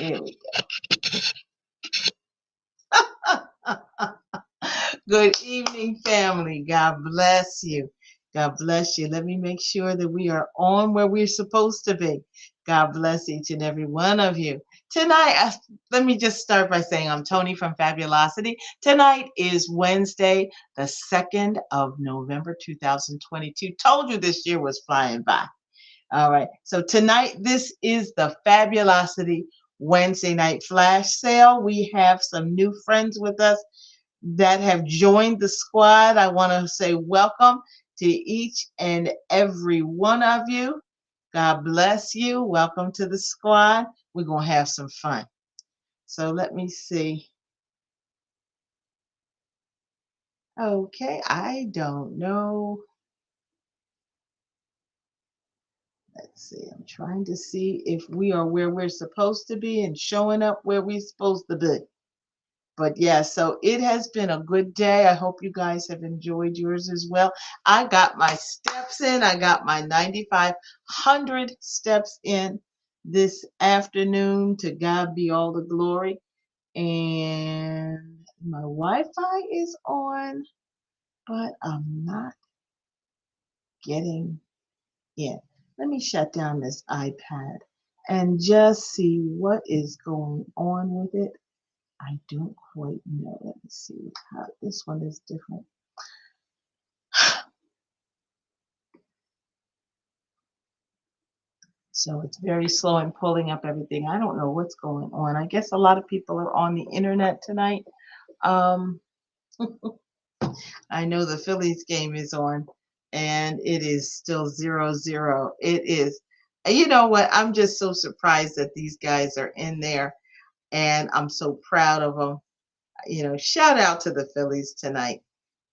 Here we go. Good evening, family. God bless you. God bless you. Let me make sure that we are on where we're supposed to be. God bless each and every one of you. Tonight, let me just start by saying I'm Toni from Fabulosity. Tonight is Wednesday, the 2nd of November, 2022. Told you this year was flying by. All right. So tonight, this is the Fabulosity Wednesday night flash sale. We have some new friends with us that have joined the squad. I want to say welcome to each and every one of you. God bless you. Welcome to the squad. We're going to have some fun. So let me see. Okay, I don't know. Let's see. I'm trying to see if we are where we're supposed to be and showing up where we're supposed to be. But yeah, so it has been a good day. I hope you guys have enjoyed yours as well. I got my steps in. I got my 9,500 steps in this afternoon. To God be all the glory. And my Wi-Fi is on, but I'm not getting in. Let me shut down this iPad and just see what is going on with it. I don't quite know. Let me see how this one is different. So it's very slow in pulling up everything. I don't know what's going on. I guess a lot of people are on the internet tonight. I know the Phillies game is on and it is still 0-0. It is. You know what? I'm just so surprised that these guys are in there and I'm so proud of them. You know, shout out to the Phillies tonight.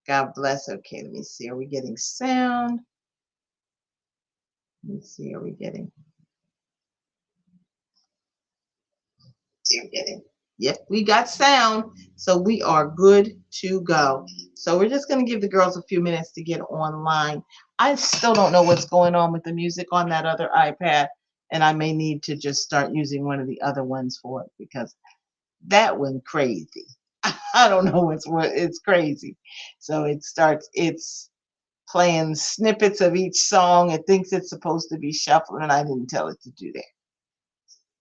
God bless. Okay, let me see. Are we getting sound? Let me see. Are we getting? Yep, we got sound, so we are good to go. So we're just going to give the girls a few minutes to get online. I still don't know what's going on with the music on that other iPad, and I may need to just start using one of the other ones for it because that went crazy. I don't know it's crazy. So it's playing snippets of each song. It thinks it's supposed to be shuffling, and I didn't tell it to do that.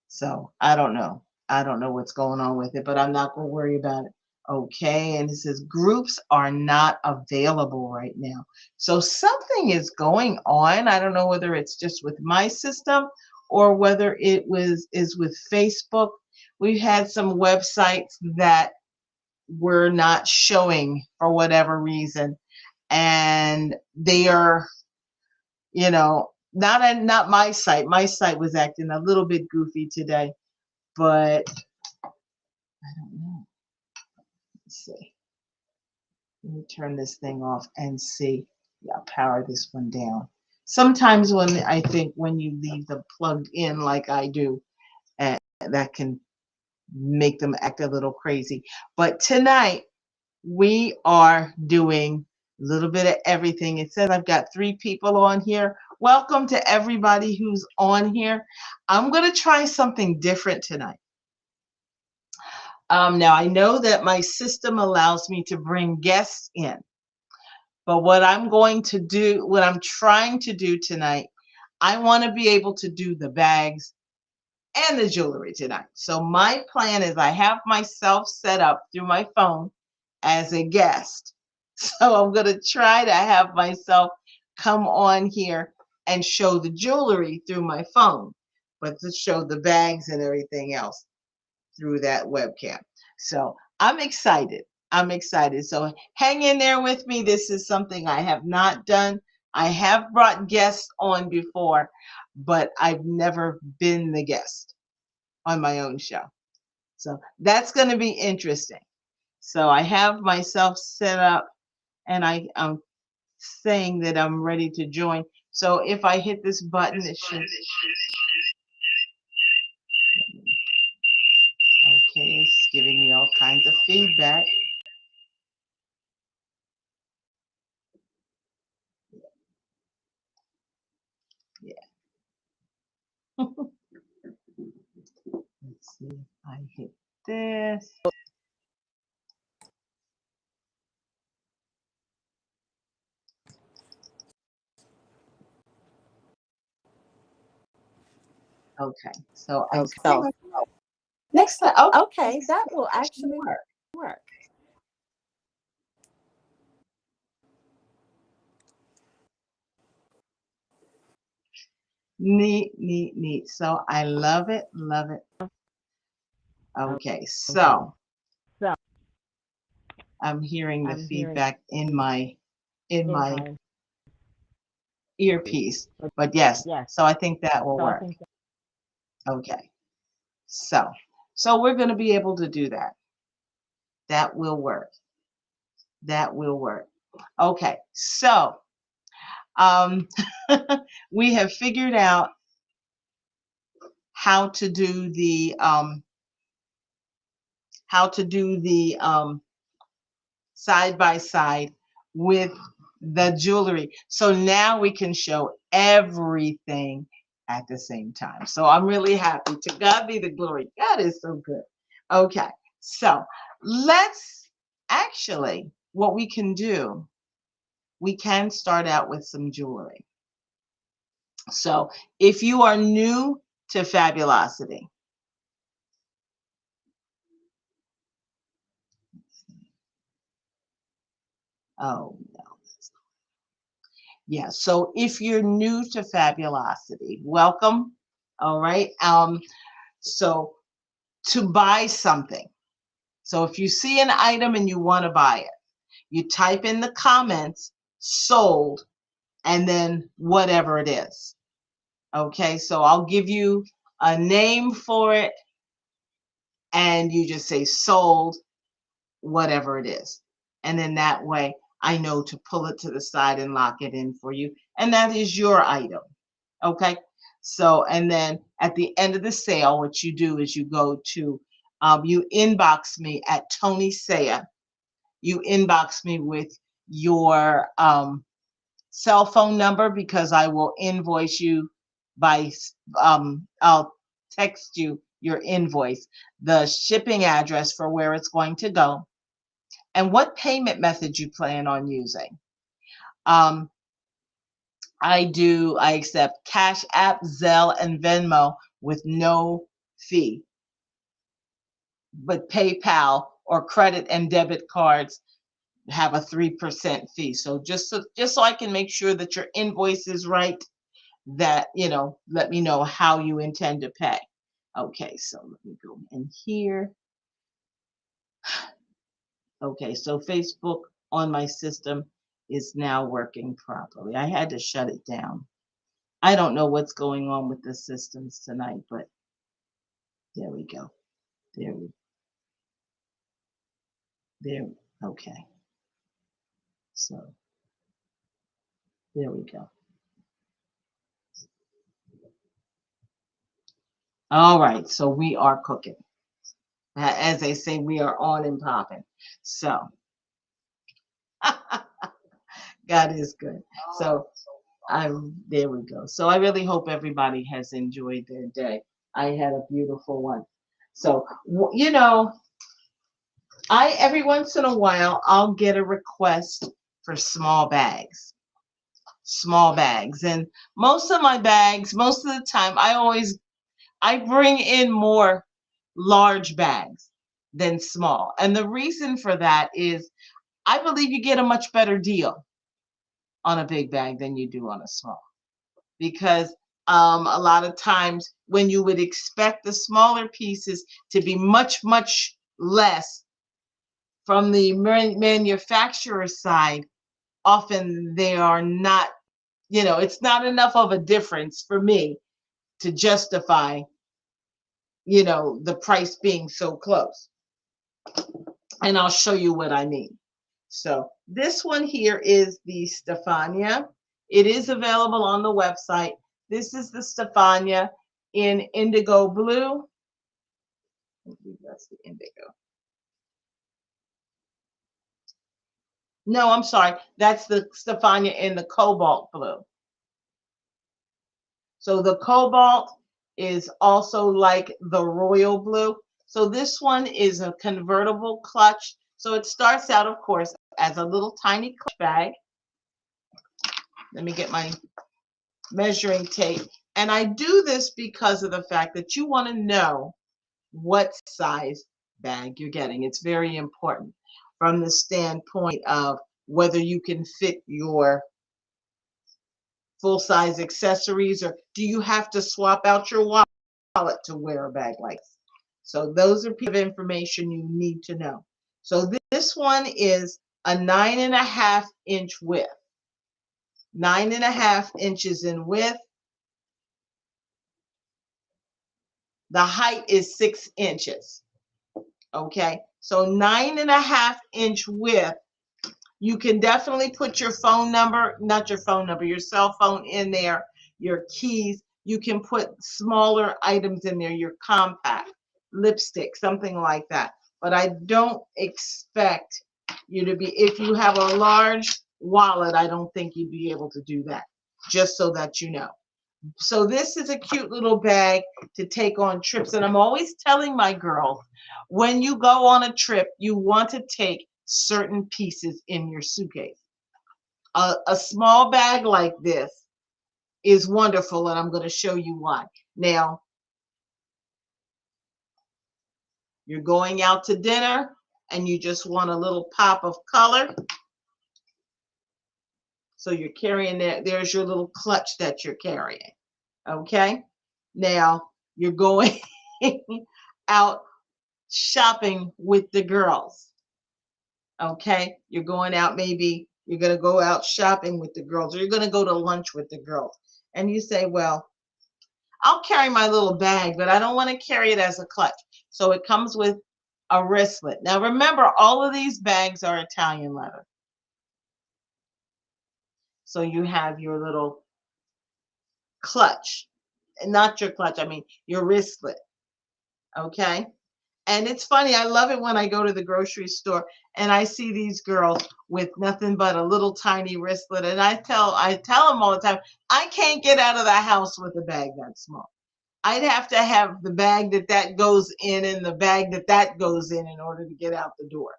So I don't know. I don't know what's going on with it, but I'm not going to worry about it. Okay. And it says groups are not available right now. So something is going on. I don't know whether it's just with my system or whether is with Facebook. We've had some websites that were not showing for whatever reason. And they are, you know, not my site. My site was acting a little bit goofy today. But I don't know. Let's see. Let me turn this thing off and see. Yeah, I'll power this one down. Sometimes when you leave them plugged in like I do, and that can make them act a little crazy. But tonight we are doing a little bit of everything. It says I've got 3 people on here. Welcome to everybody who's on here. I'm going to try something different tonight. Now, I know that my system allows me to bring guests in, but what I'm trying to do tonight, I want to be able to do the bags and the jewelry tonight. So my plan is I have myself set up through my phone as a guest. So I'm going to try to have myself come on here and show the jewelry through my phone, but to show the bags and everything else through that webcam. So I'm excited. I'm excited. So hang in there with me. This is something I have not done. I have brought guests on before, but I've never been the guest on my own show. So that's going to be interesting. So I have myself set up and I'm saying that I'm ready to join. So if I hit this button, it should. Okay, it's giving me all kinds of feedback. Yeah. Let's See if I hit this. Okay, so I see. Next time, okay, Okay, that will actually actually work. work. Neat, neat, neat. So I love it, love it. Okay, so So I'm hearing the I'm hearing feedback in my in my earpiece, but but yes, yes. so I think that will So I work. think Okay, so we're going to be able to do that. That will work. That will work. Okay, so um, we have figured out how to do the side by side with the jewelry. So now we can show everything at the same time. So I'm really happy. To God be the glory. God is so good. Okay, so let's actually, what we can do, we can start out with some jewelry. So if you are new to Fabulosity, oh no. Yeah, so if you're new to Fabulosity, welcome. All right. So to buy something. So if you see an item and you want to buy it, you type in the comments sold and then whatever it is. Okay, so I'll give you a name for it and you just say sold, whatever it is. And then that way I know to pull it to the side and lock it in for you. And that is your item. Okay. So, and then at the end of the sale, what you do is you go to, you inbox me at Toni Saya. You inbox me with your cell phone number because I will invoice you by, I'll text you your invoice, the shipping address for where it's going to go, and what payment method you plan on using. Um, I accept Cash App, Zelle, and Venmo with no fee. But PayPal or credit and debit cards have a 3% fee. So just so I can make sure that your invoice is right, that, let me know how you intend to pay. Okay, so let me go in here. Okay, so Facebook on my system is now working properly. I had to shut it down. I don't know what's going on with the systems tonight, but there we go. There we there. Okay. So there we go. All right. So we are cooking. As they say, we are on and popping. So God is good. So there we go. So I really hope everybody has enjoyed their day. I had a beautiful one. So, I every once in a while I'll get a request for small bags, and most of my bags, most of the time, I bring in more large bags than small, and the reason for that is I believe you get a much better deal on a big bag than you do on a small, because a lot of times when you would expect the smaller pieces to be much less from the manufacturer side, often they are not, it's not enough of a difference for me to justify, the price being so close. And I'll show you what I mean. So this one here is the Stefania. It is available on the website. This is the Stefania in indigo blue. I believe that's the indigo. No, I'm sorry. That's the Stefania in the cobalt blue. So the cobalt is also like the royal blue. So this one is a convertible clutch. So it starts out, of course, as a little tiny clutch bag. Let me get my measuring tape. And I do this because of the fact that you want to know what size bag you're getting. It's very important from the standpoint of whether you can fit your full size accessories, or do you have to swap out your wallet to wear a bag like this? So those are pieces of information you need to know. So this one is a 9.5 inch width, 9.5 inches in width. The height is 6 inches. Okay, so 9.5 inch width. You can definitely put your phone number, not your phone number, your cell phone in there, your keys. You can put smaller items in there, your compact, lipstick, something like that. But I don't expect you to be, if you have a large wallet, I don't think you'd be able to do that, just so that you know. So this is a cute little bag to take on trips. And I'm always telling my girls, when you go on a trip, you want to take certain pieces in your suitcase. A small bag like this is wonderful, and I'm going to show you why. Now, you're going out to dinner and you just want a little pop of color. So you're carrying that. There's your little clutch that you're carrying. Okay. Now you're going out shopping with the girls. Okay. You're going out, maybe you're going to go out shopping with the girls, or you're going to go to lunch with the girls. And you say, well, I'll carry my little bag, but I don't want to carry it as a clutch. So it comes with a wristlet. Now remember, all of these bags are Italian leather. So you have your little clutch, not your clutch, I mean your wristlet. Okay. And it's funny, I love it when I go to the grocery store and I see these girls with nothing but a little tiny wristlet. And I tell them all the time, I can't get out of the house with a bag that small. I'd have to have the bag that goes in and the bag that goes in order to get out the door.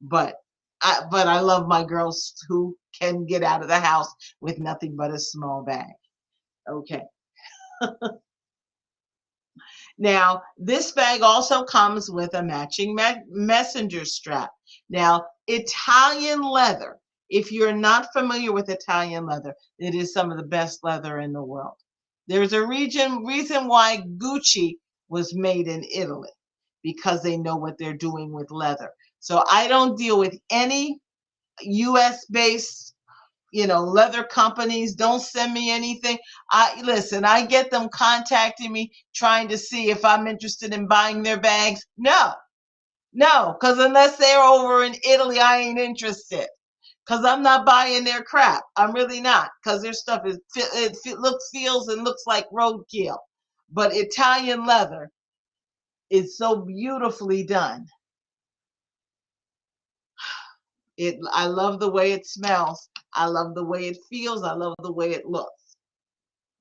But I love my girls who can get out of the house with nothing but a small bag. Okay. Now, this bag also comes with a matching messenger strap. Now, Italian leather, if you're not familiar with Italian leather, it is some of the best leather in the world. There's a reason why Gucci was made in Italy, because they know what they're doing with leather. So I don't deal with any US based leather companies. Don't send me anything. I get them contacting me trying to see if I'm interested in buying their bags. No, because unless they're over in Italy, I ain't interested. Because I'm not buying their crap. I'm really not. Because their stuff feels and looks like roadkill. But Italian leather is so beautifully done. I love the way it smells. I love the way it feels. I love the way it looks.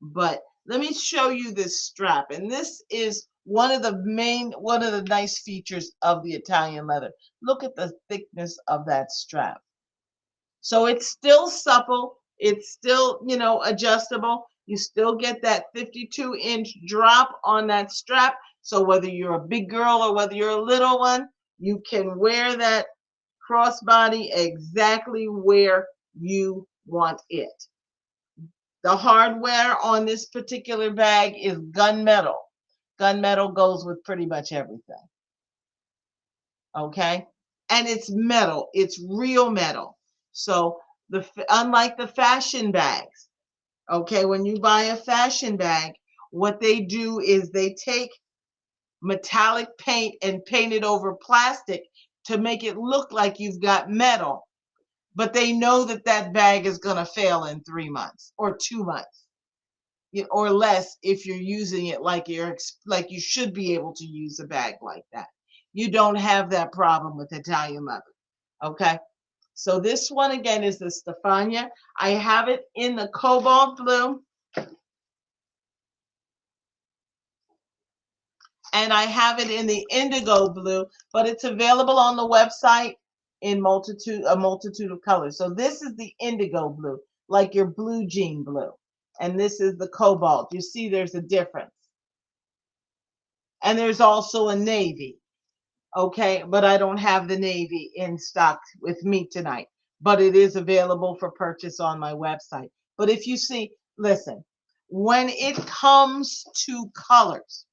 But let me show you this strap. And this is one of the nice features of the Italian leather. Look at the thickness of that strap. So it's still supple. It's still, adjustable. You still get that 52-inch drop on that strap. So whether you're a big girl or whether you're a little one, you can wear that crossbody exactly where you want it. The hardware on this particular bag is gunmetal. Gunmetal goes with pretty much everything. Okay? And it's metal. It's real metal. So unlike the fashion bags, okay, when you buy a fashion bag, what they do is they take metallic paint and paint it over plastic to make it look like you've got metal. But they know that bag is going to fail in 3 months or 2 months, or less, if you're using it like you should be able to use a bag like that. You don't have that problem with Italian leather. Okay. So this one again is the Stefania. I have it in the cobalt blue. and I have it in the indigo blue, but it's available on the website in a multitude of colors. So this is the indigo blue, like your blue jean blue. And this is the cobalt. You see there's a difference. And there's also a navy. Okay, but I don't have the navy in stock with me tonight. But it is available for purchase on my website. But if you see, listen, when it comes to colors,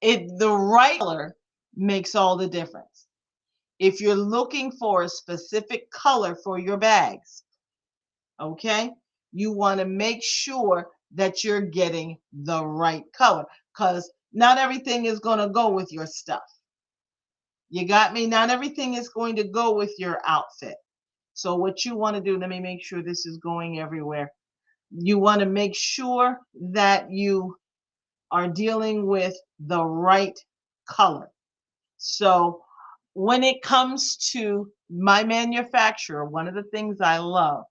the right color makes all the difference. If you're looking for a specific color for your bags, okay, you want to make sure that you're getting the right color, because not everything is going to go with your stuff. You got me? Not everything is going to go with your outfit. So what you want to do, let me make sure this is going everywhere. You want to make sure that you are dealing with the right color. So when it comes to my manufacturer, one of the things I love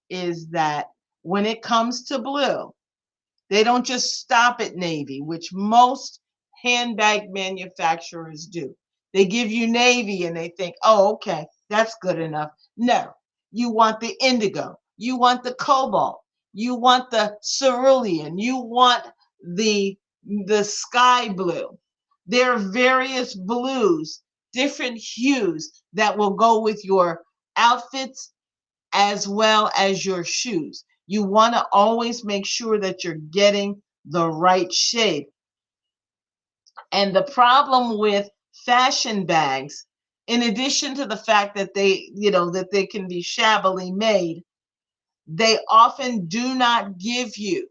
is that when it comes to blue, they don't just stop at navy, which most handbag manufacturers do. They give you navy and they think, oh, okay, that's good enough. No, you want the indigo, you want the cobalt, you want the cerulean, you want the sky blue. There are various blues, different hues that will go with your outfits as well as your shoes. You want to always make sure that you're getting the right shade. And the problem with fashion bags, in addition to the fact that they can be shabbily made, they often do not give you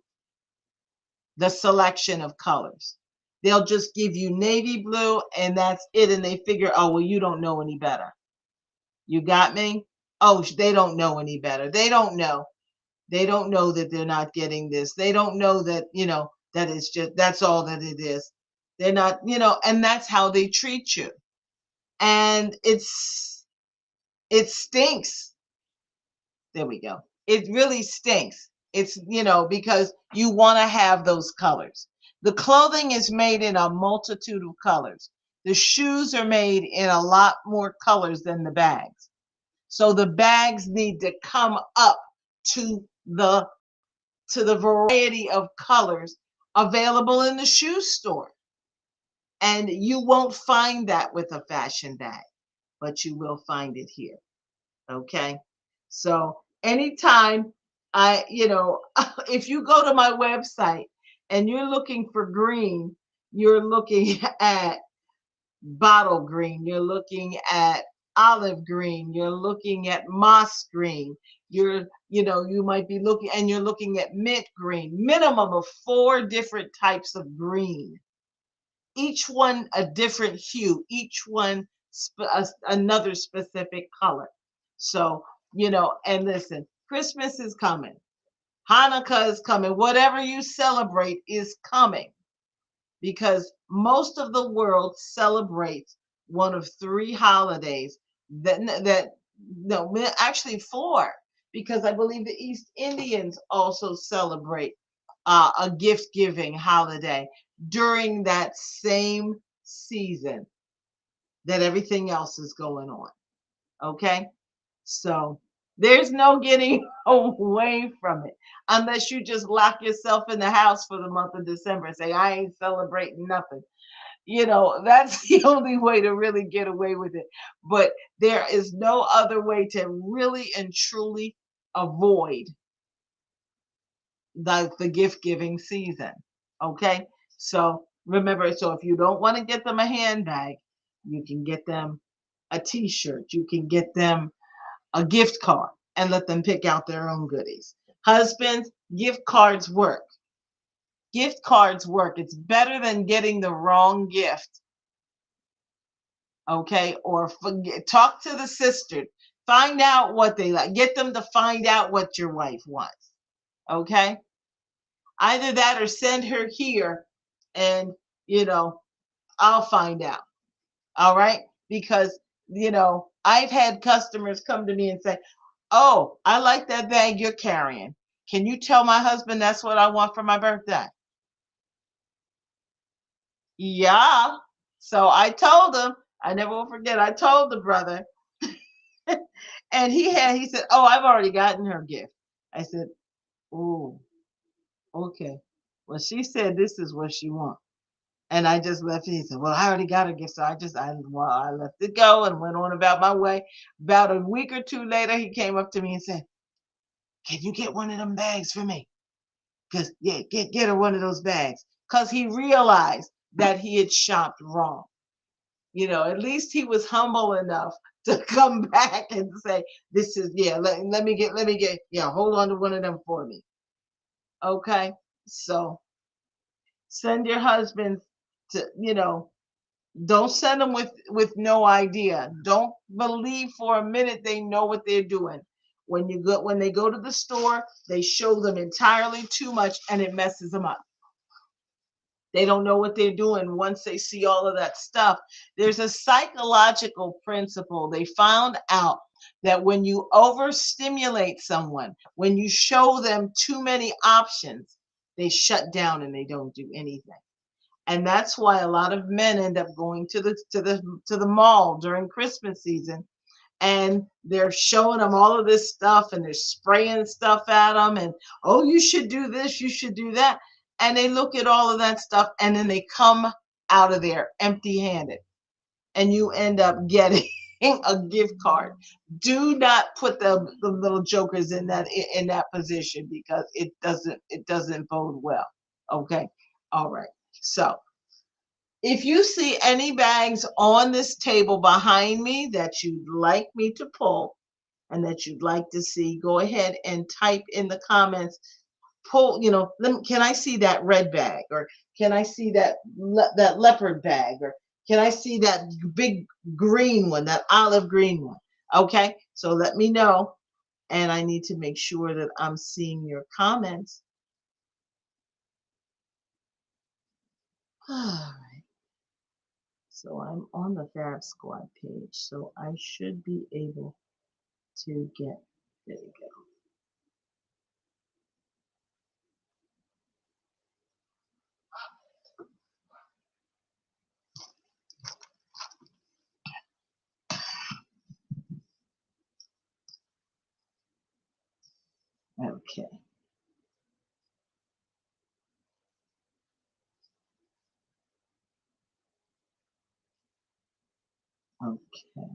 the selection of colors. They'll just give you navy blue and that's it. And they figure, oh, well, you don't know any better. You got me? Oh, they don't know any better. They don't know. They don't know that they're not getting this. They don't know that, that it's just, that's all that it is. They're not, and that's how they treat you. And it stinks. There we go. It really stinks. It's, because you want to have those colors. The clothing is made in a multitude of colors. The shoes are made in a lot more colors than the bags. So the bags need to come up to the variety of colors available in the shoe store. And you won't find that with a fashion bag, but you will find it here. Okay. So anytime if you go to my website and you're looking for green, you're looking at bottle green, you're looking at olive green, you're looking at moss green, you might be looking, and you're looking at mint green, minimum of 4 different types of green, each one a different hue, each one another specific color. So, and listen, Christmas is coming, Hanukkah is coming, whatever you celebrate is coming, because most of the world celebrates one of 3 holidays that no, actually 4, because I believe the East Indians also celebrate a gift giving holiday during that same season that everything else is going on. Okay, so there's no getting away from it unless you just lock yourself in the house for the month of December and say, I ain't celebrating nothing. That's the only way to really get away with it. But there is no other way to really and truly avoid the gift giving season. Okay. So remember, so if you don't want to get them a handbag, you can get them a t-shirt, you can get them a gift card and let them pick out their own goodies. Husbands, gift cards work. Gift cards work. It's better than getting the wrong gift. Okay, or talk to the sister. Find out what they like. Get them to find out what your wife wants. Okay, either that or send her here, and I'll find out. All right, because I've had customers come to me and say, "Oh, I like that bag you're carrying. Can you tell my husband that's what I want for my birthday?" Yeah. So I told him, I never will forget, I told the brother, and he said, "Oh, I've already gotten her gift." I said, "Oh, okay." Well, she said this is what she wants. And I just left it. He said, "Well, I already got a gift." So I left it go and went on about my way. About a week or two later, he came up to me and said, "Can you get one of them bags for me? Cause yeah, get her one of those bags." Cause he realized that he had shopped wrong. At least he was humble enough to come back and say, "This is yeah. Let me get yeah. Hold on to one of them for me." Okay. So send your husbands to don't send them with no idea. Don't believe for a minute they know what they're doing. When they go to the store, they show them entirely too much and it messes them up. They don't know what they're doing once they see all of that stuff. There's a psychological principle. They found out that when you overstimulate someone, when you show them too many options, they shut down and they don't do anything. And that's why a lot of men end up going to the mall during Christmas season, and they're showing them all of this stuff and they're spraying stuff at them, and oh, you should do this, you should do that, and they look at all of that stuff and then they come out of there empty handed, and you end up getting a gift card. Do not put the little jokers in that position, because it doesn't bode well. Okay. All right. So if you see any bags on this table behind me that you'd like me to pull and that you'd like to see, go ahead and type in the comments. Pull, can I see that red bag? Or can I see that leopard bag? Or can I see that big green one, that olive green one? Okay, so let me know. And I need to make sure that I'm seeing your comments. So I'm on the Fab Squad page, so I should be able to get, there you go. Okay. Okay.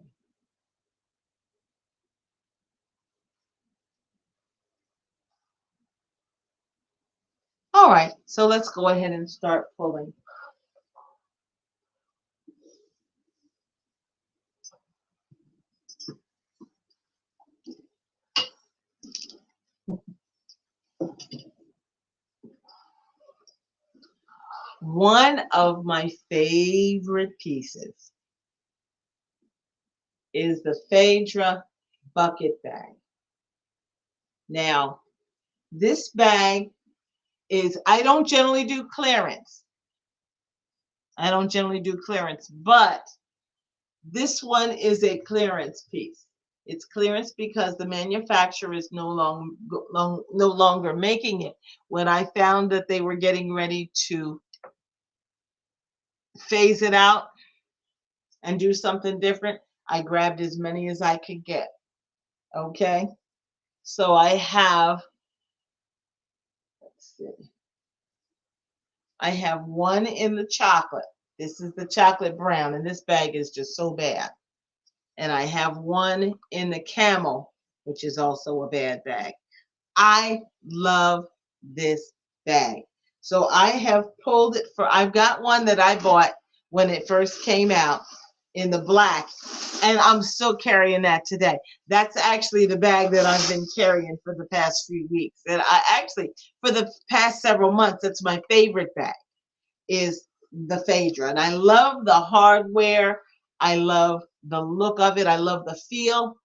All right. So let's go ahead and start pulling. One of my favorite pieces is the Phaedra bucket bag. Now, this bag I don't generally do clearance. I don't generally do clearance, but this one is a clearance piece. It's clearance because the manufacturer is no longer making it. When I found that they were getting ready to phase it out and do something different, I grabbed as many as I could get. Okay. So I have, let's see, I have one in the chocolate. This is the chocolate brown, and this bag is just so bad. And I have one in the camel, which is also a bad bag. I love this bag. So I have pulled it I've got one that I bought when it first came out in the black, and I'm still carrying that today. That's actually the bag that I've been carrying for the past few weeks. And I actually, for the past several months, that's my favorite bag, is the Phaedra. And I love the hardware. I love the look of it. I love the feel.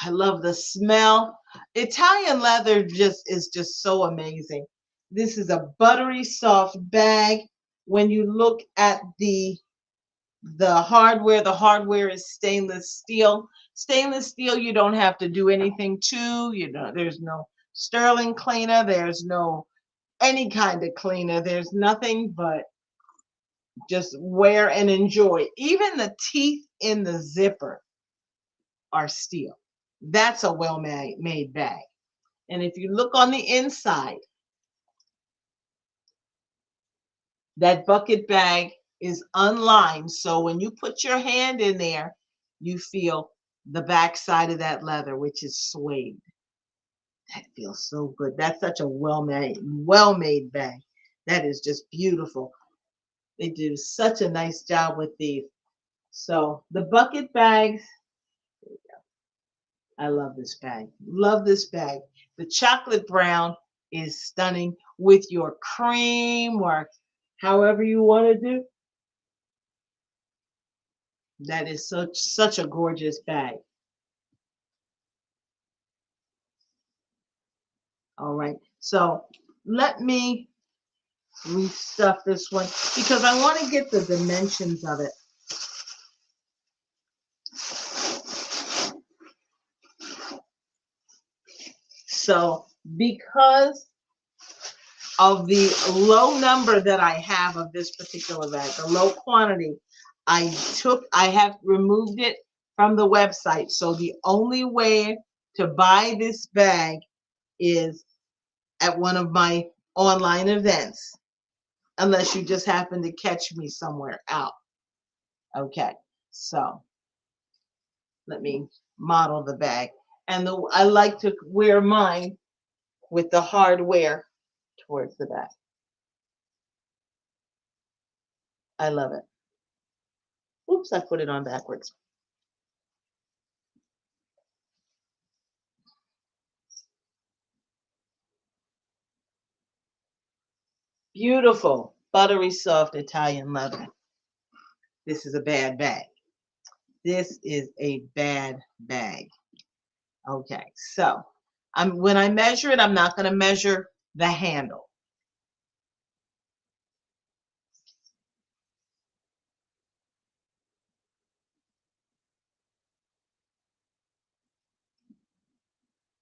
I love the smell. Italian leather is just so amazing. This is a buttery soft bag. When you look at the hardware is stainless steel. Stainless steel, you don't have to do anything to. There's no sterling cleaner. There's no any kind of cleaner. There's nothing but Just wear and enjoy. Even the teeth in the zipper are steel. That's a well-made bag. And if you look on the inside, that bucket bag is unlined. So when you put your hand in there, you feel the back side of that leather, which is suede. That feels so good. That's such a well-made bag. That is just beautiful. They do such a nice job with these. So the bucket bags, I love this bag. Love this bag. The chocolate brown is stunning with your cream or however you want to do. That is such a gorgeous bag. All right. So let me restuff this one because I want to get the dimensions of it. So because of the low number that I have of this particular bag, the low quantity, I have removed it from the website. So the only way to buy this bag is at one of my online events, unless you just happen to catch me somewhere out. Okay, so let me model the bag. And I like to wear mine with the hardware towards the back. I love it. Oops, I put it on backwards. Beautiful, buttery soft Italian leather. This is a bad bag. This is a bad bag. Okay, so when I measure it, I'm not going to measure the handle.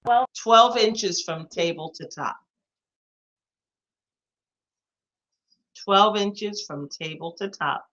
Well, 12 inches from table to top. 12 inches from table to top.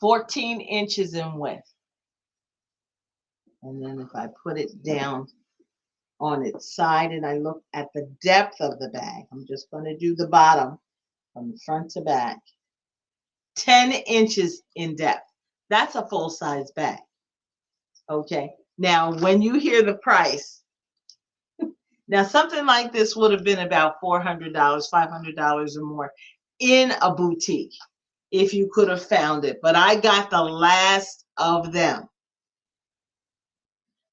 $14 inches in width. And then if I put it down on its side and I look at the depth of the bag, I'm just going to do the bottom from front to back. 10 inches in depth. That's a full-size bag. Okay. Now, when you hear the price, now something like this would have been about $400, $500 or more in a boutique if you could have found it. But I got the last of them.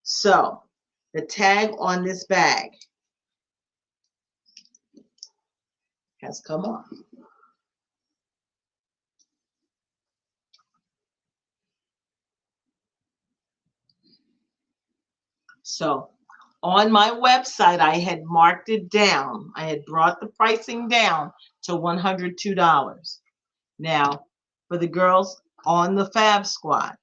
So the tag on this bag has come off. So on my website, I had marked it down. I had brought the pricing down to $102. Now, for the girls on the Fab Squad,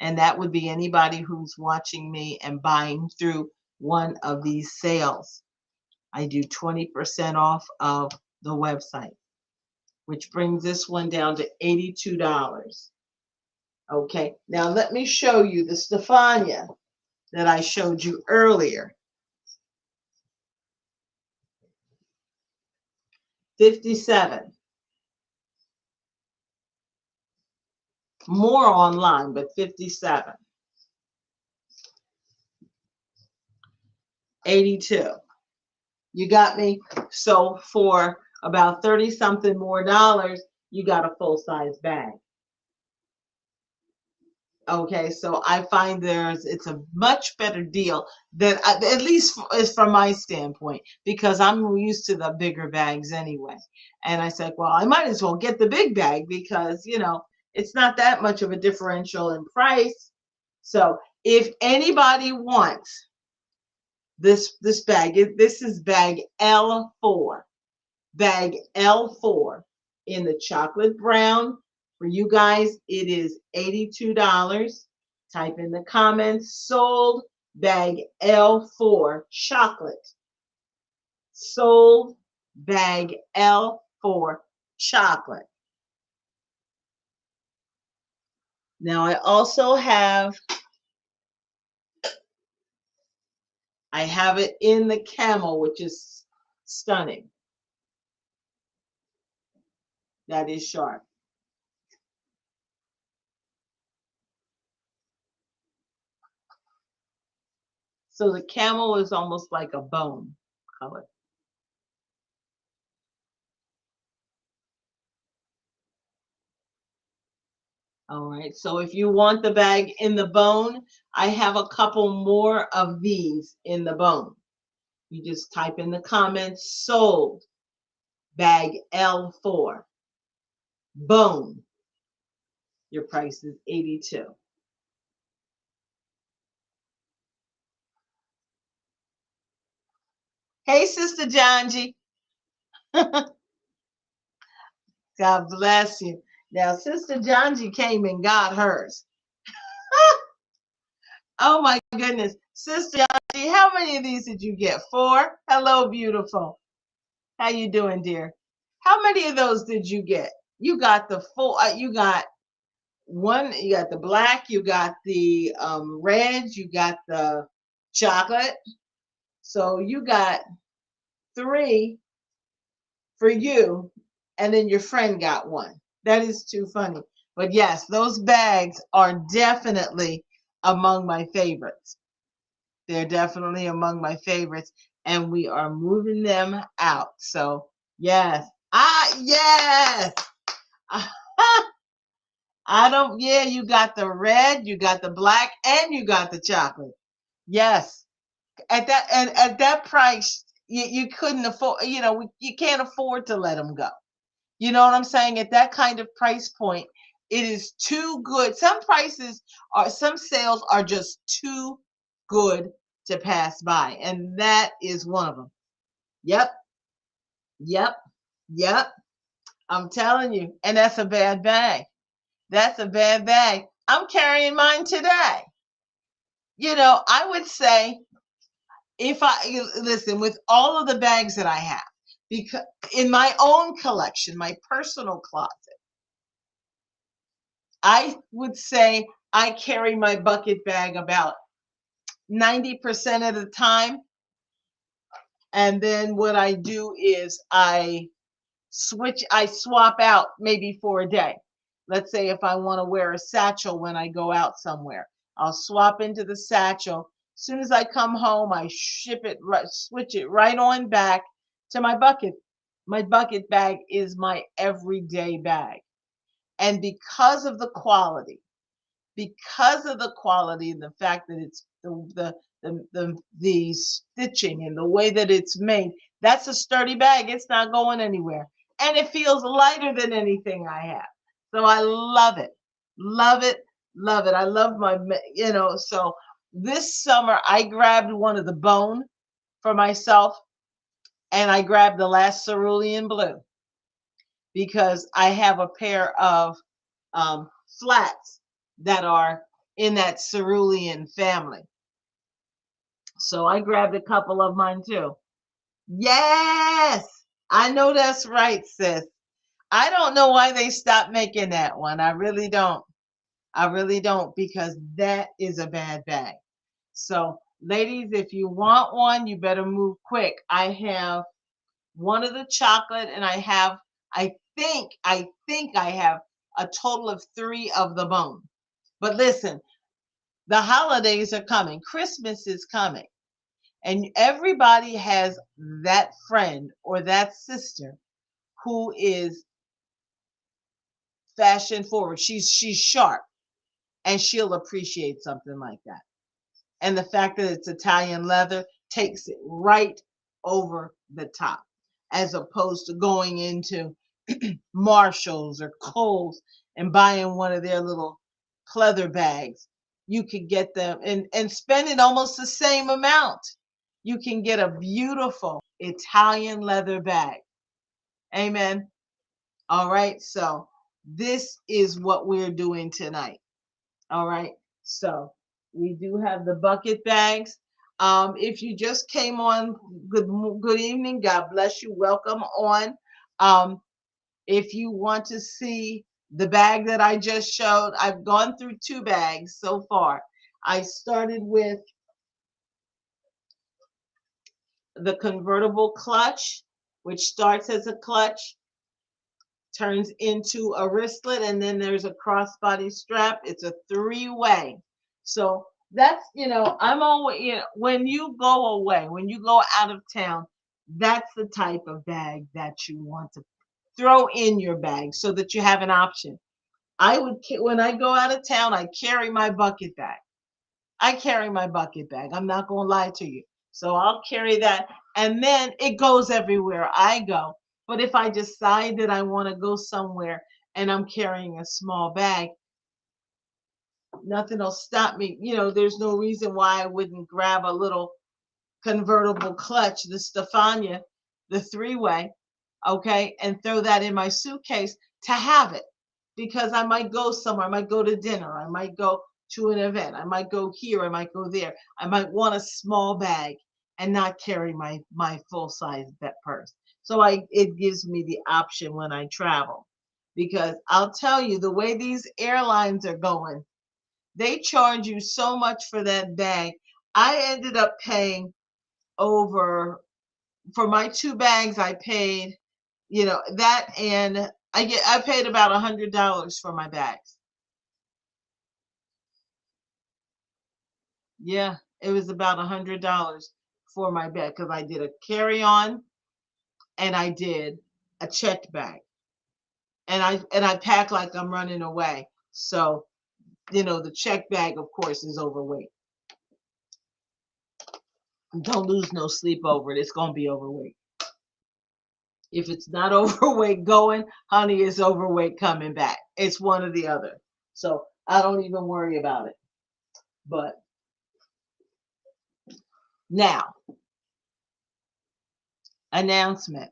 and that would be anybody who's watching me and buying through one of these sales, I do 20% off of the website, which brings this one down to $82. Okay, now let me show you the Stefania that I showed you earlier. 57. More online, but 57. 82. You got me? So for about 30 something more dollars, you got a full size bag. Okay, so I find it's a much better deal than, at least is from my standpoint, because I'm used to the bigger bags anyway. And I said, well, I might as well get the big bag because, it's not that much of a differential in price. So if anybody wants this bag. This is bag L4. Bag L4 in the chocolate brown. For you guys, it is $82. Type in the comments, sold bag L4 chocolate. Sold bag L4 chocolate. Now I have it in the camel, which is stunning. That is sharp. So the camel is almost like a bone color. All right, so if you want the bag in the bone, I have a couple more of these in the bone. You just type in the comments, sold, bag L4, bone. Your price is $82. Hey, Sister Janji. God bless you. Now, Sister Janji came and got hers. Oh my goodness. Sister Janji, how many of these did you get? 4? Hello, beautiful. How you doing, dear? How many of those did you get? You got the full, you got one, you got the black, you got the red, you got the chocolate. So you got 3 for you, and then your friend got 1. That is too funny. But yes, those bags are definitely among my favorites. They're definitely among my favorites, and we are moving them out. So yes, yes. I don't, yeah, you got the red, you got the black, and you got the chocolate. Yes. At that price, you couldn't afford, you can't afford to let them go. You know what I'm saying? At that kind of price point, it is too good. Some sales are just too good to pass by. And that is one of them. Yep. Yep. Yep. I'm telling you. And that's a bad bag. That's a bad bag. I'm carrying mine today. I would say if I listen with all of the bags that I have, because in my own collection, my personal closet, I would say I carry my bucket bag about 90% of the time. And then what I do is I swap out maybe for a day. Let's say if I want to wear a satchel when I go out somewhere, I'll swap into the satchel. As soon as I come home, I switch it right on back to my bucket. My bucket bag is my everyday bag. And and the fact that it's the stitching and the way that it's made, that's a sturdy bag. It's not going anywhere, and it feels lighter than anything I have. So I love it, love it, love it. I love So this summer I grabbed one of the bone for myself, and I grabbed the last cerulean blue because I have a pair of flats that are in that cerulean family. So I grabbed a couple of mine too. Yes, I know that's right, sis. I don't know why they stopped making that one. I really don't. I really don't, because that is a bad bag. So, ladies, if you want one, you better move quick. I have one of the chocolate, and I think I have a total of 3 of the bone. But listen, the holidays are coming. Christmas is coming. And everybody has that friend or that sister who is fashion forward. She's sharp, and she'll appreciate something like that. And the fact that it's Italian leather takes it right over the top, as opposed to going into Marshalls or Kohl's and buying one of their little pleather bags. You could get them and spend it almost the same amount. you can get a beautiful Italian leather bag. Amen. All right. So this is what we're doing tonight. All right. So we do have the bucket bags. If you just came on, good evening. God bless you. Welcome on. Um, if you want to see the bag that I just showed, I've gone through two bags so far. I started with the convertible clutch, which starts as a clutch, turns into a wristlet, and then there's a crossbody strap. It's a three-way. So that's, I'm always, when you go away, when you go out of town, that's the type of bag that you want to throw in your bag so that you have an option. When I go out of town, I carry my bucket bag. I carry my bucket bag. I'm not going to lie to you. So I'll carry that. And then it goes everywhere I go. But if I decide that I want to go somewhere and I'm carrying a small bag, nothing will stop me. There's no reason why I wouldn't grab a little convertible clutch, the Stefania, the three-way, okay, and throw that in my suitcase to have it, because I might go somewhere. I might go to dinner. I might go to an event. I might go here. I might go there. I might want a small bag and not carry my full size purse. So it gives me the option when I travel, because I'll tell you, the way these airlines are going, they charge you so much for that bag. I ended up paying over, for my two bags. I paid, that, and I paid about $100 for my bags. Yeah, it was about $100 for my bag, because I did a carry-on and I did a checked bag, and I pack like I'm running away. So the checked bag, of course, is overweight. Don't lose no sleep over it. It's gonna be overweight. If it's not overweight going, honey, it's overweight coming back. It's one or the other. So I don't even worry about it. But now, announcement.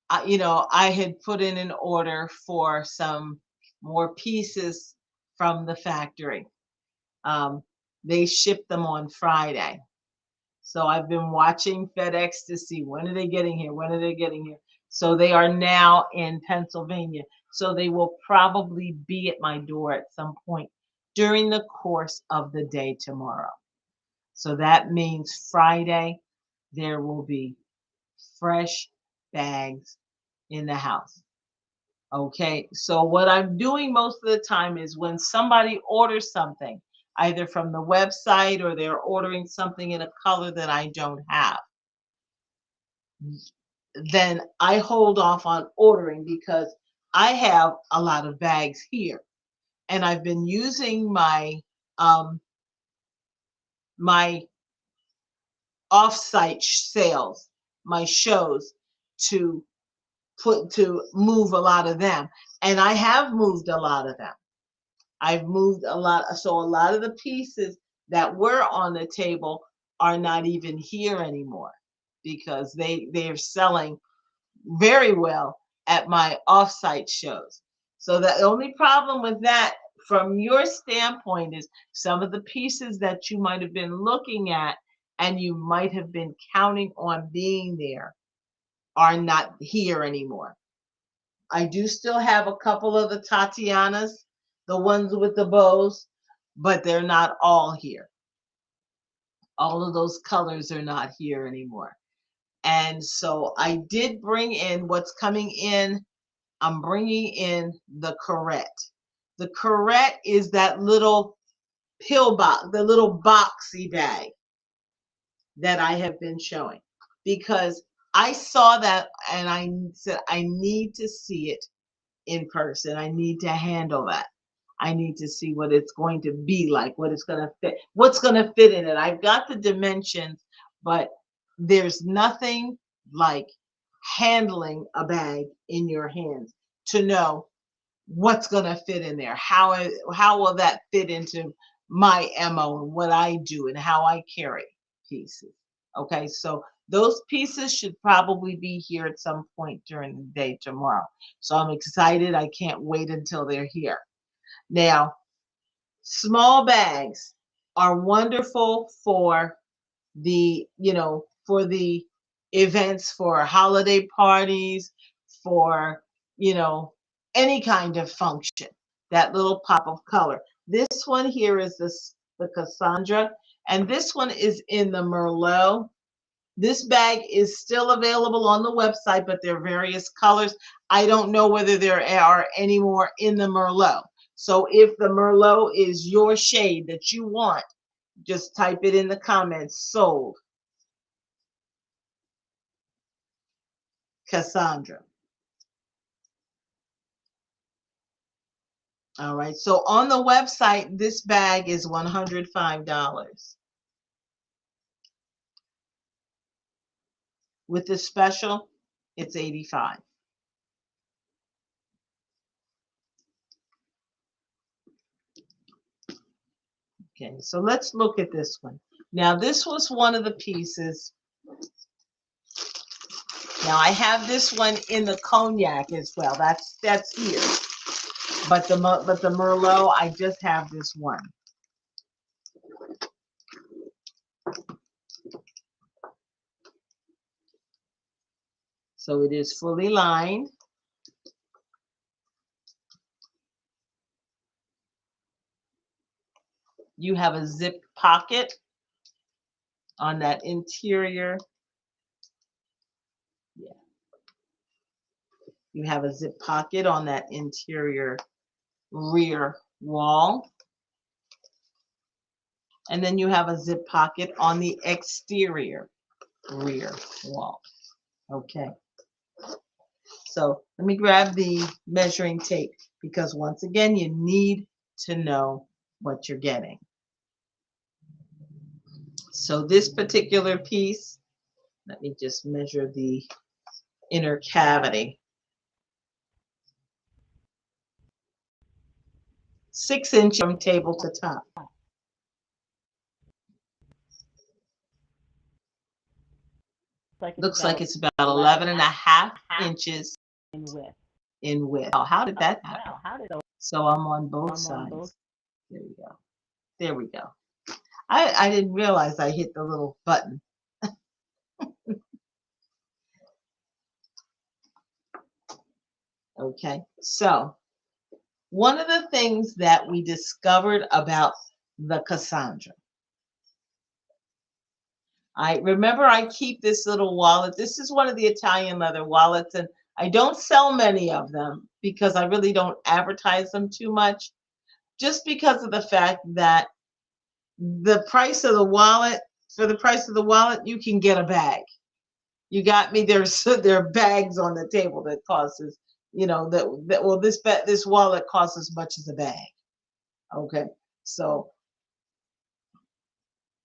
I had put in an order for some more pieces from the factory. Um, they shipped them on Friday. So I've been watching FedEx to see, when are they getting here? When are they getting here? So they are now in Pennsylvania. So they will probably be at my door at some point during the course of the day tomorrow. So that means Friday, there will be fresh bags in the house. Okay, so what I'm doing most of the time is, when somebody orders something, either from the website or they're ordering something in a color that I don't have, then I hold off on ordering, because I have a lot of bags here, and I've been using my off-site sales, my shows, to move a lot of them, and I have moved a lot of them. I've moved a lot, so a lot of the pieces that were on the table are not even here anymore, because they're selling very well at my off-site shows. So the only problem with that, from your standpoint, is some of the pieces that you might have been looking at and you might have been counting on being there are not here anymore. I do still have a couple of the Tatianas, the ones with the bows, but they're not all here. All of those colors are not here anymore. And so I did bring in what's coming in. I'm bringing in the Corette. The Corette is that little pill box, the little boxy bag that I have been showing, because I saw that and I said, I need to see it in person. I need to handle that. I need to see what it's going to be like, what it's going to fit, what's going to fit in it. I've got the dimensions, but there's nothing like handling a bag in your hands to know what's going to fit in there. How will that fit into my MO and what I do and how I carry pieces. Okay, so those pieces should probably be here at some point during the day tomorrow. So I'm excited. I can't wait until they're here. Now, small bags are wonderful for for the events, for holiday parties, for, any kind of function, that little pop of color. This one here is the Cassandra, and this one is in the Merlot. This bag is still available on the website, but there are various colors. I don't know whether there are any more in the Merlot. So if the Merlot is your shade that you want, just type it in the comments, sold. Cassandra. All right. So on the website, this bag is $105. With the special, it's $85. Okay, so let's look at this one. Now, this was one of the pieces. Now, I have this one in the cognac as well. That's here. But the Merlot, I just have this one. So it is fully lined. You have a zip pocket on that interior. Yeah. You have a zip pocket on that interior rear wall. And then you have a zip pocket on the exterior rear wall. Okay. So let me grab the measuring tape, because once again, you need to know what you're getting. So this particular piece, let me just measure the inner cavity. 6 inches from table to top. Looks like it's about 11.5 inches in width. Oh, how did that happen? So I'm on both sides. There we go. There we go. I didn't realize I hit the little button. Okay, so one of the things that we discovered about the Cassandra, I keep this little wallet. This is one of the Italian leather wallets, and I don't sell many of them because I really don't advertise them too much, just because of the fact that the price of the wallet, for the price of the wallet, you can get a bag. You got me. There are bags on the table that costs, this wallet costs as much as a bag. Okay, so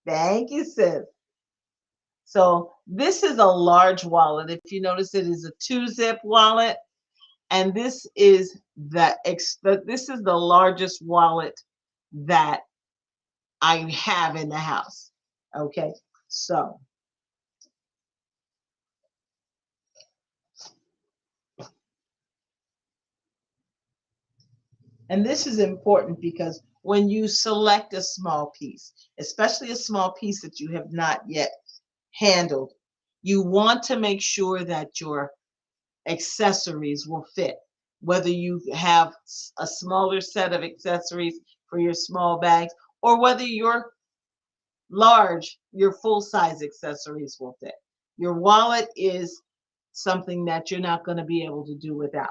thank you, sis. So this is a large wallet. If you notice, it is a 2-zip wallet, and this is the largest wallet that I have in the house. Okay, so and this is important because when you select a small piece, especially a small piece that you have not yet handled, you want to make sure that your accessories will fit. Whether you have a smaller set of accessories for your small bags, or whether your full-size accessories will fit. Your wallet is something that you're not going to be able to do without.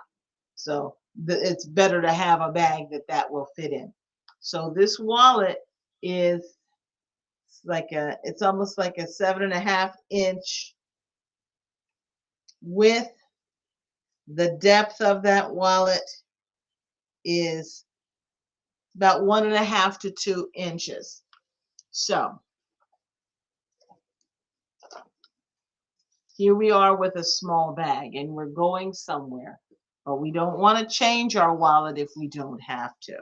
So it's better to have a bag that will fit in. So this wallet is it's almost like a 7.5-inch width. The depth of that wallet is about 1.5 to 2 inches. So here we are with a small bag, and we're going somewhere, but we don't want to change our wallet if we don't have to.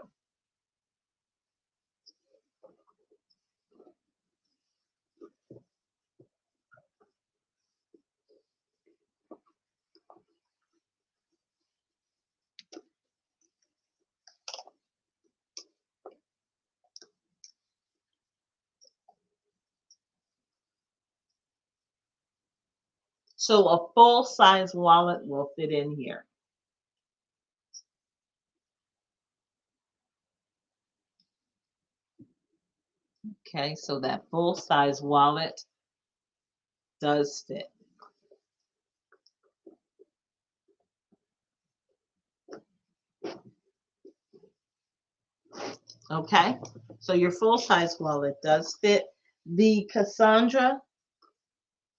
So a full size wallet will fit in here. Okay, so that full size wallet does fit. Okay, so your full size wallet does fit. The Cassandra,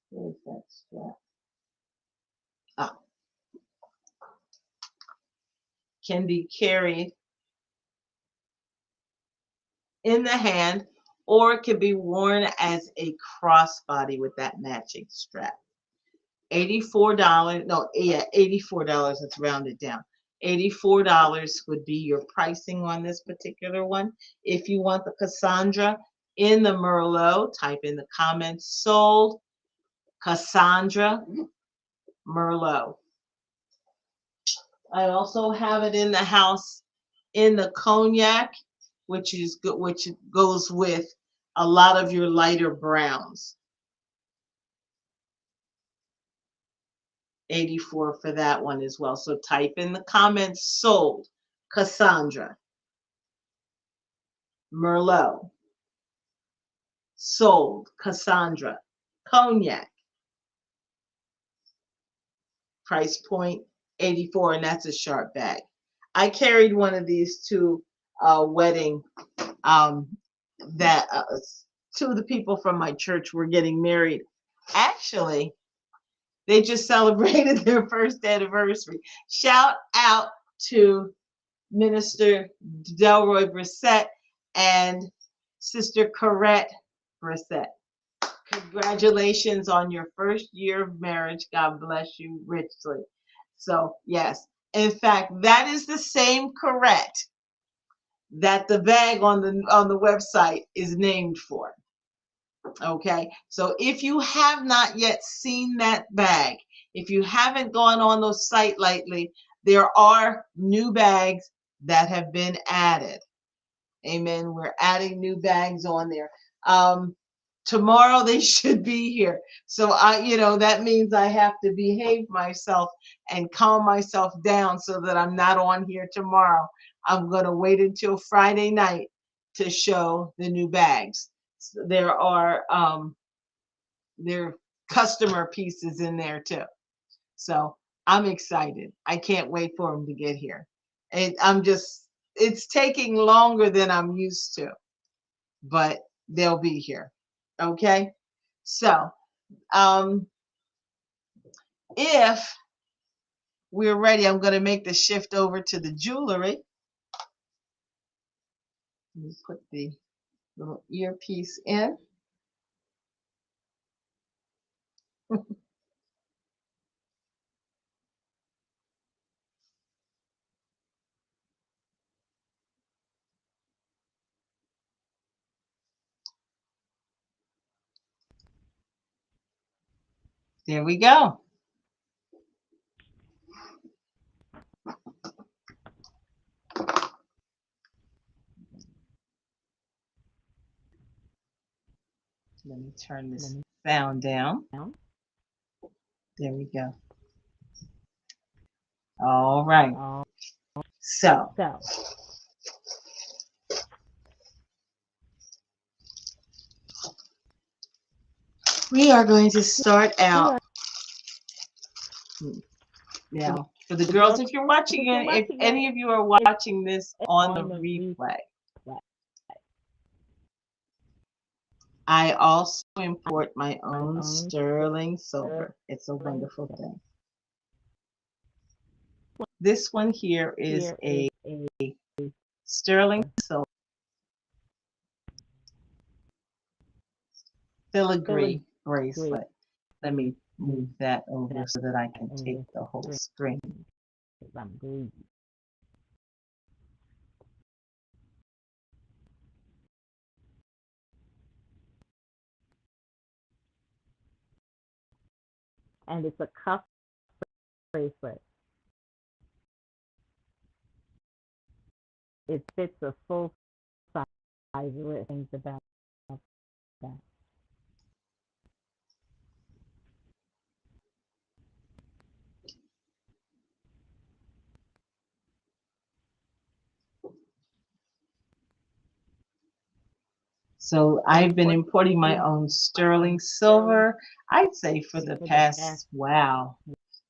where's that strap? Ah, can be carried in the hand, or it can be worn as a crossbody with that matching strap. $84, no, yeah, $84, let's round it down. $84 would be your pricing on this particular one. If you want the Cassandra in the Merlot, type in the comments sold Cassandra Merlot. I also have it in the house in the cognac, which is good, which goes with a lot of your lighter browns. 84 for that one as well. So type in the comments sold Cassandra Merlot, sold Cassandra cognac, price point 84, and that's a sharp bag. I carried one of these to a wedding um, that two of the people from my church were getting married. Actually, they just celebrated their first anniversary. Shout out to Minister Delroy Brissett and Sister Corette Brissett. Congratulations on your first year of marriage. God bless you richly. So, yes. In fact, that is the same Corette that the bag on the website is named for. Okay, so if you have not yet seen that bag, if you haven't gone on those sites lately, there are new bags that have been added. Amen. We're adding new bags on there. Tomorrow they should be here. So that means I have to behave myself and calm myself down so that I'm not on here tomorrow. I'm going to wait until Friday night to show the new bags. So there are customer pieces in there too. So I'm excited. I can't wait for them to get here. And it's taking longer than I'm used to, but they'll be here. Okay. So, if we're ready, I'm going to make the shift over to the jewelry. Let me put the little earpiece in. There we go. Let me turn this sound down. There we go. All right. So we are going to start out now. For the girls, if you're watching it, if any of you are watching this on the replay, I also import my own sterling silver. It's a wonderful thing. This one here is a sterling silver filigree bracelet. Let me move that over so that I can take the whole screen. And it's a cuff bracelet. It fits a full size wrist. Things about that. So I've been importing my own sterling silver, I'd say for the past, wow,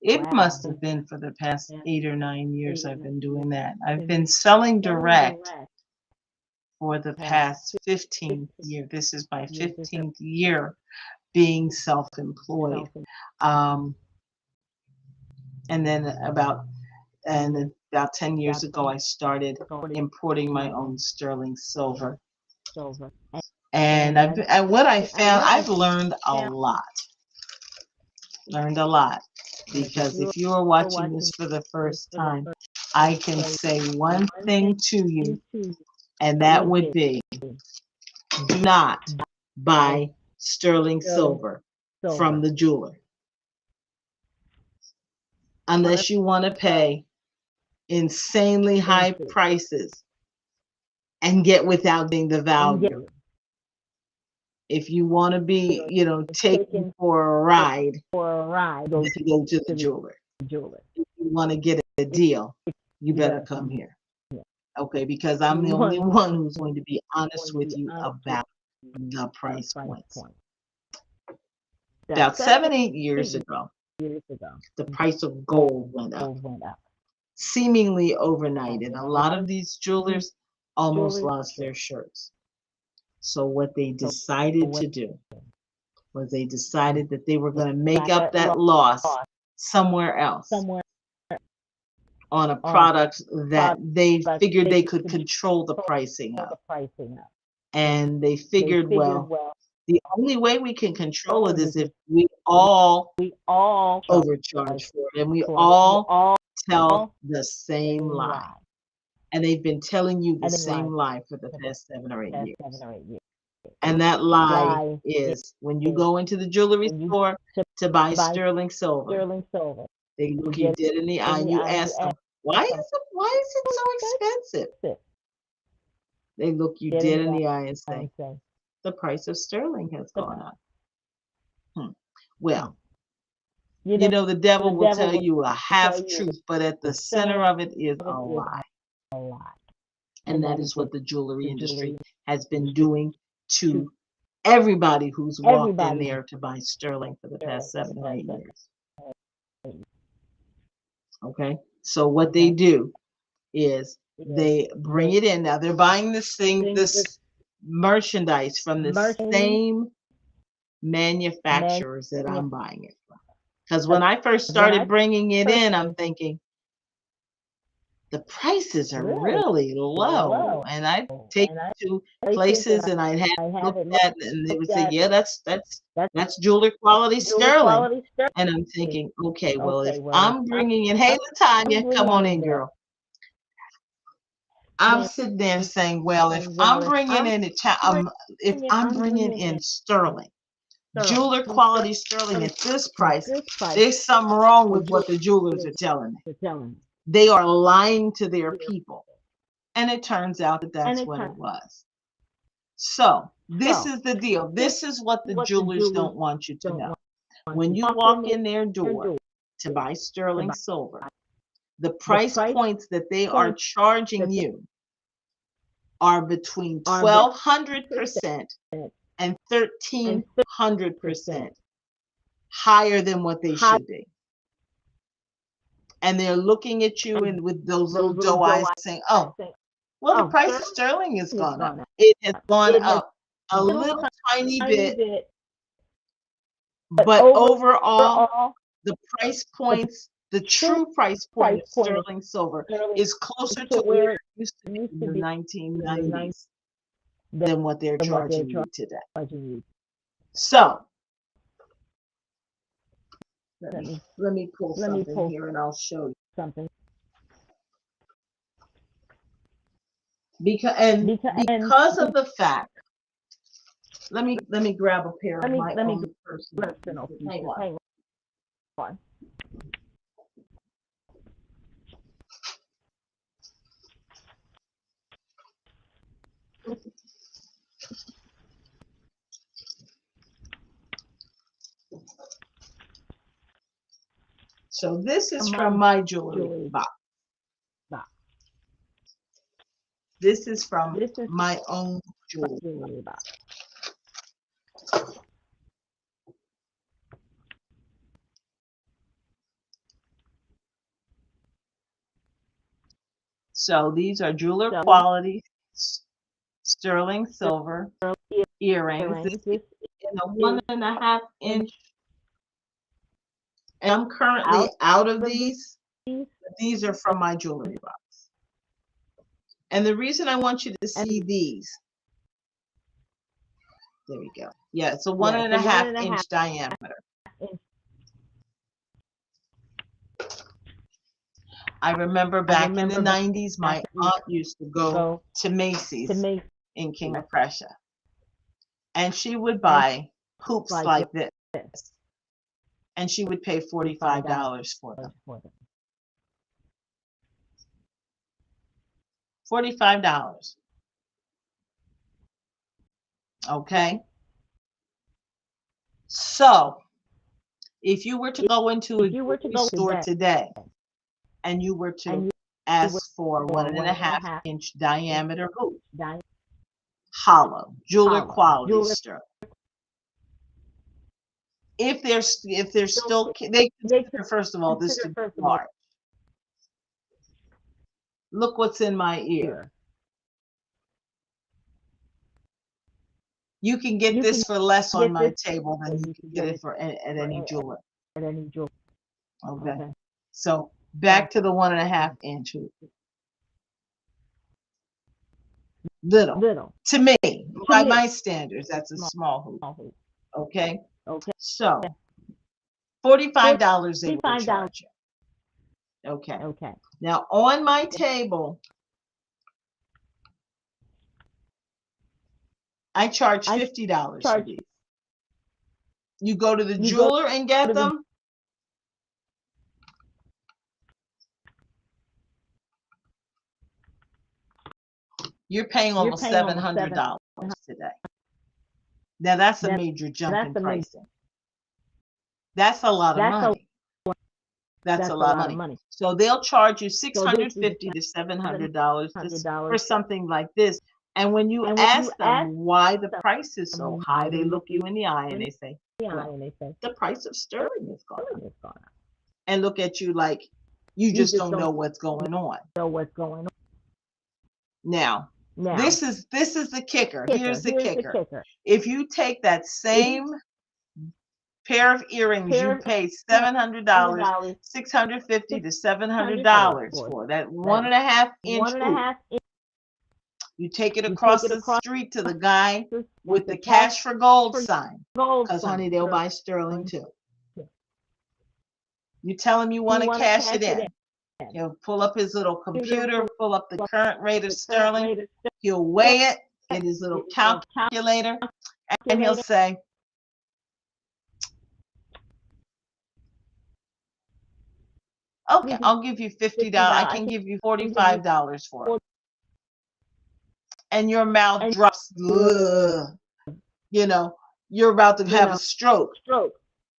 it must have been for the past 8 or 9 years I've been doing that. I've been selling direct for the past 15th year. This is my 15th year being self-employed. Um, and then about 10 years ago, I started importing my own sterling silver. And what I found, I've learned a lot. Learned a lot. Because if you are watching this for the first time, I can say one thing to you, and that would be, do not buy sterling silver from the jeweler unless you want to pay insanely high prices and get without getting the value. If you want to be, taken for a ride, then go to the jeweler. If you want to get a deal, you better come here. Okay, because I'm the only one who's going to be honest with you about the price points. About 7-8 years ago, the price of gold went up, seemingly overnight, and a lot of these jewelers almost lost their shirts. So what they decided to do was they decided that they were going to make up that loss somewhere else on a product that they figured they could control the pricing of. And they figured, well, the only way we can control it is if we all overcharge for it and we all tell the same lie. And they've been telling you the same lie for the past 7 or 8 years. And that lie is when you go into the jewelry store to buy sterling silver, they look you dead in the eye and you ask them, why is it so expensive? They look you dead in the eye and say, the price of sterling has gone up. Well, the devil will tell you a half truth, but at the center of it is a lie. And that is what the jewelry industry has been doing to everybody who's walked in there to buy sterling for the past 7 or 8 years. Okay, so what they do is they bring it in. Now they're buying this merchandise from the same manufacturers that I'm buying it from. Because when I first started bringing it in, I'm thinking, the prices are really low. And I'd take it to places and I'd have it looked at and they would say, yeah, that's jeweler quality sterling. And I'm thinking, okay, well, if I'm bringing in, hey, Latanya, come on in, girl. I'm sitting there saying, well, if I'm bringing in sterling, jeweler quality sterling at this price, there's something wrong with what the jewelers are telling me. They are lying to their people. And it turns out that that's what it was. So this is the deal. This is what the jewelers don't want you to know. When you walk in their door to buy sterling silver, the price points that they are charging you are between 1,200% and 1,300% higher than what they should be. And they're looking at you and with those little doe eyes saying, oh, well, the price of sterling has gone up. It has gone up a little tiny bit, but overall, the price points, the true price point of sterling silver is closer to where it used to be in the 1990s than what they're charging you today. So, let me pull something here and I'll show you. Because of the fact, let me grab a pair of my own personal. Hang on. So this is from my jewelry box. This is from my own jewelry box. So these are jeweler quality sterling silver earrings. This is in a 1.5 inch. And I'm currently out of these. But these are from my jewelry box. And the reason I want you to see these. There we go. Yeah, it's a 1.5 inch diameter. I remember back in the 90s, my aunt used to go to Macy's in King of Prussia. And she would buy hoops like this. And she would pay $45 for them. $45. Okay. So if you were to go into a jewelry store today and you were to ask for 1.5 inch diameter hoop, hollow, jeweler quality sterling. If they're still, they consider, first of all, this to be large. Look what's in my ear. You can get this for less on my table than you can get it for at any jeweler. Okay. So back to the 1.5 inch hoop. Little. To me, by my standards, that's a small hoop. Okay. So $45 they will charge you. Okay. Now on my table, I charge $50 for these. You go to the jeweler and get them. You're paying almost $700 today. Now that's a major jump in pricing. That's a lot of money. That's a lot of money. So they'll charge you $650 to $700 for something like this. And when you ask them why the price is so high, they look you in the eye and they say, well, the price of sterling is gone up. And look at you like you just don't know what's going on. Now, this is the kicker. Here's the kicker. If you take that same pair of earrings you paid $700, $650 to $700 for, that 1.5 inch hoop, you take it across the street to the guy with the cash for gold sign, because honey, they'll buy sterling too. You tell him you want to cash it in. He'll pull up his little computer, pull up the current rate of sterling. He'll weigh it, get his little calculator, and he'll say, okay, I'll give you $50. I can give you $45 for it. And your mouth drops. You know, you're about to have a stroke.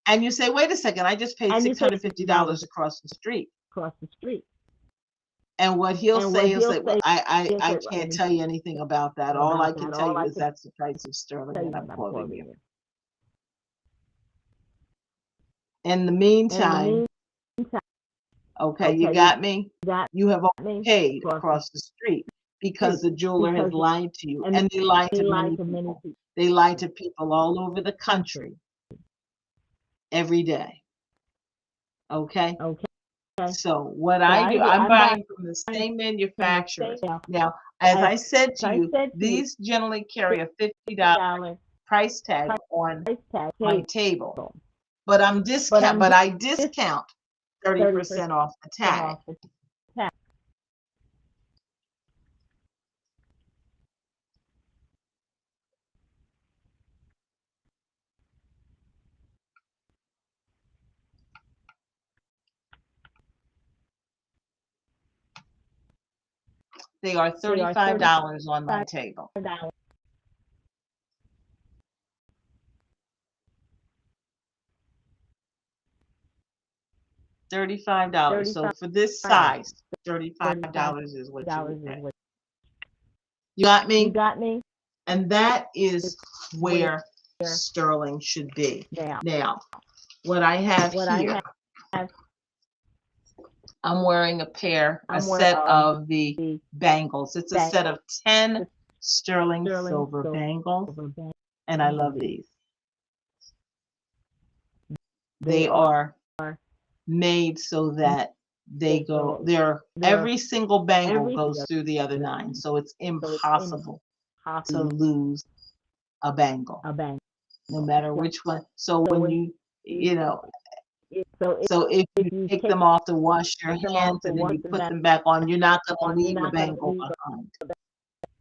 And you say, wait a second, I just paid $650 across the street. And what he'll say, well, I can't tell you anything about that. All I can tell you is that's the price of sterling that I'm quoting you. In the meantime, okay, you got me? You have already paid across the street because the jeweler has lied to you. And they lie to many people. They lie to people all over the country every day. Okay? So what I do, I'm buying from the same manufacturers. Now, as I said to you, these generally carry a $50 price tag on my table. But I discount 30% off the tag. They are $35 on my table. $35. So for this size, $35 is what you would pay. You got me? And that is where sterling should be. Now, what I have here, I'm wearing a I'm wearing set of the the bangles. It's a set of bangle, 10 the sterling sterling silver bangles, silver and I love bangle. these. They They are are made so that they made go, so they're they're every single bangle every goes through the other other 9, line. so it's So it's impossible to impossible lose a bangle, a bangle. no matter So which one. So so when when you, you you know, so so if if you you take take them off to wash your them off hands to and then wash you them put back them back on, you're not going to on, you're leave a not gonna bangle leave behind. a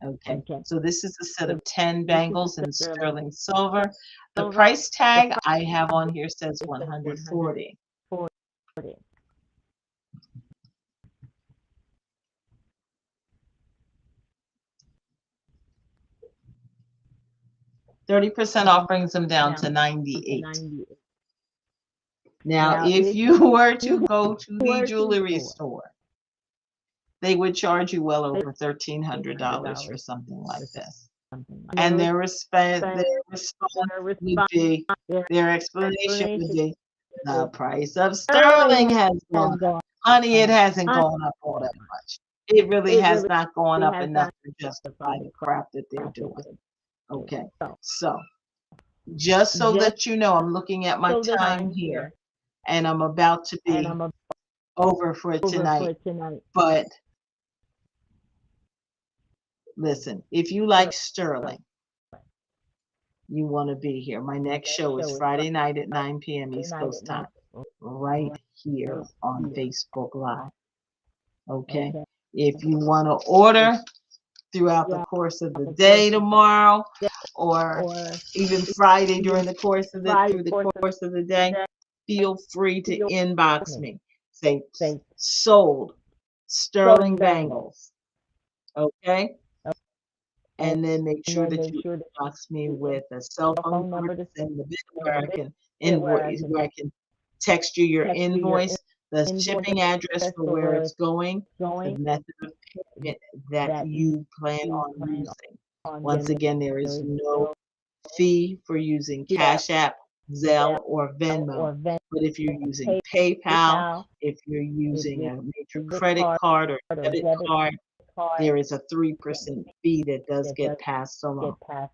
Okay, bangle. so this is a set So of 10 this is bangles the in sterling sterling silver. The silver. price The tag price I have tag on here says is says 140. 140. 30% off brings them down Down to to 98. 98. Now, Now, if if you were to you go to the were to jewelry store, store, they would charge you well they over $1,300 for $1,300 something like for this. something. And Their their response would response, be, their their explanation would explanation be, the is price of sterling sterling has has gone up. gone Honey, it up. hasn't Honey, gone up all that much. It really it has really not gone up has enough not to justify justified the the crap that they're crap that doing. they're doing. Okay, So, so just so just that you know, I'm looking at my so that time I'm here, here and I'm about to and be I'm over for over tonight. for tonight. But listen, if you like sterling, you want to be here. My next show is Show is Friday night at 9 p.m. Friday East night Coast at time, 9 right here right on here. Facebook Live. Okay. Okay. If you want to order throughout the Throughout course of the the course day of tomorrow, the day, or or even Friday during even the course of Friday through the course of course of the the day, day, feel free to feel inbox me. me. Say Say sold sterling sterling bangle. bangles. Okay. And And then make sure then that make you sure that inbox me you with a cell a phone phone number number to to send the bill, send where the I bill, can where I invoice, can where I can text you your text you your invoice, the invoice shipping address for for where where it's it's going, the going method of payment that that you plan you on plan using. on Once getting. again, there There is is no no fee for using yeah, Cash App, Zelle Zelle, or Venmo. or Venmo, But if you're using pay, PayPal, PayPal, if you're if using you're a major debit credit card card or or debit debit card, card, there is a then 3% fee that does that get does passed get along. passed.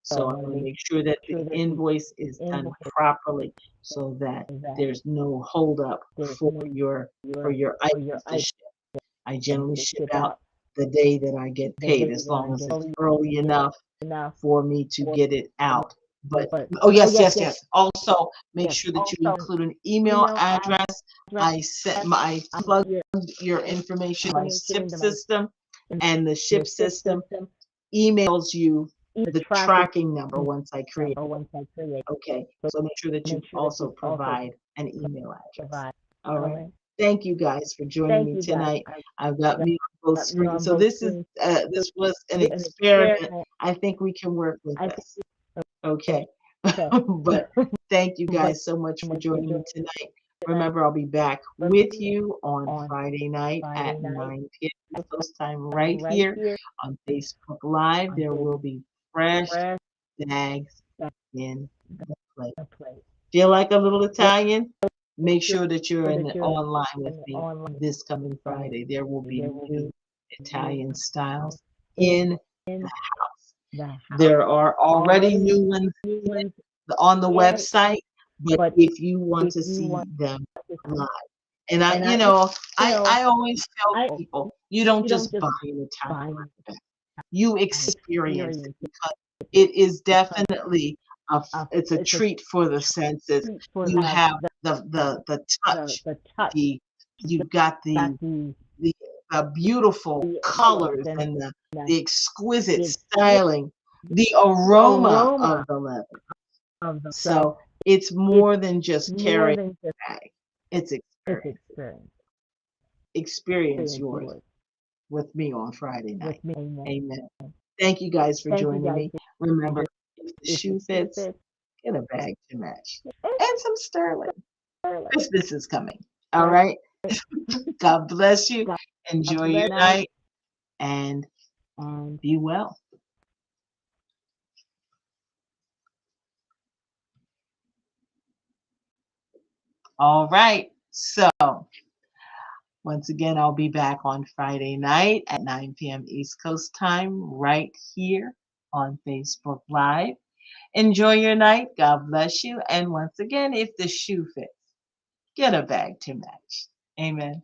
So I So I want to want to make make sure that the sure that the invoice is done invoice properly so that that there's no holdup there's for no for your for your items to items ship. I generally to ship ship out out the day that I get the paid, day as that I long as get it's early enough enough for me to for get it out. me. But But oh oh yes, yes, yes, yes, yes. Also, make yes. sure that you Also, include an email email address. address. I I plug your your information in my information ship into my system, and the the ship ship system system, emails you the the tracking tracking number once I create. number once I create. Okay, So so make sure that you make sure that also you also provide an email address. provide. All All right. right. Thank you guys for joining Thank me you guys. tonight. I've got Got me on both me screens. on So both this is screens. So this was an an experiment. experiment. I think we can work with I this. think Okay. okay. But thank you But guys so much for much for joining me joining tonight. tonight. Remember, I'll be back Remember with you on on Friday night Friday at night, 9 p.m. East Coast time time right right here here on Facebook Live. on There will Facebook. be fresh Fresh bags at in the plate. the place. Feel like a little Feel Italian? Make sure sure that you're in that you're online with me online. this coming Friday. There will be There will new be new Italian styles in in in the house. the house. There are already Already new ones new ones on the in it, website, but but if you want if to you see want them to see, live, and I, and you I, know, you know, I always tell I people, you don't you don't just just buy an Italian buy handbag, you experience it experience it because it is because definitely it's a it's a treat for the senses. treat for You the have the the touch, the touch. the You you've got got the the beautiful colors colors and and the, the exquisite the exquisite styling, the aroma aroma of the leather. of the so So it's it's more than just more carrying than just a bag. It's it's experience. experience. Experience Experience yours yours with me on Friday with night. me. Amen. Amen. Thank you guys for Thank you joining guys. me. Remember, if the If the shoe shoe fits, fits, get a bag to match. it's And some sterling. early. Christmas is coming. All All right. right. God bless you. God Enjoy bless your night night and and be well. All right. So Once again, I'll be back on Friday night at 9 p.m. East Coast time right here on Facebook Live. Enjoy your night. God bless you. And once again, if the shoe fits, get a bag to match. Amen.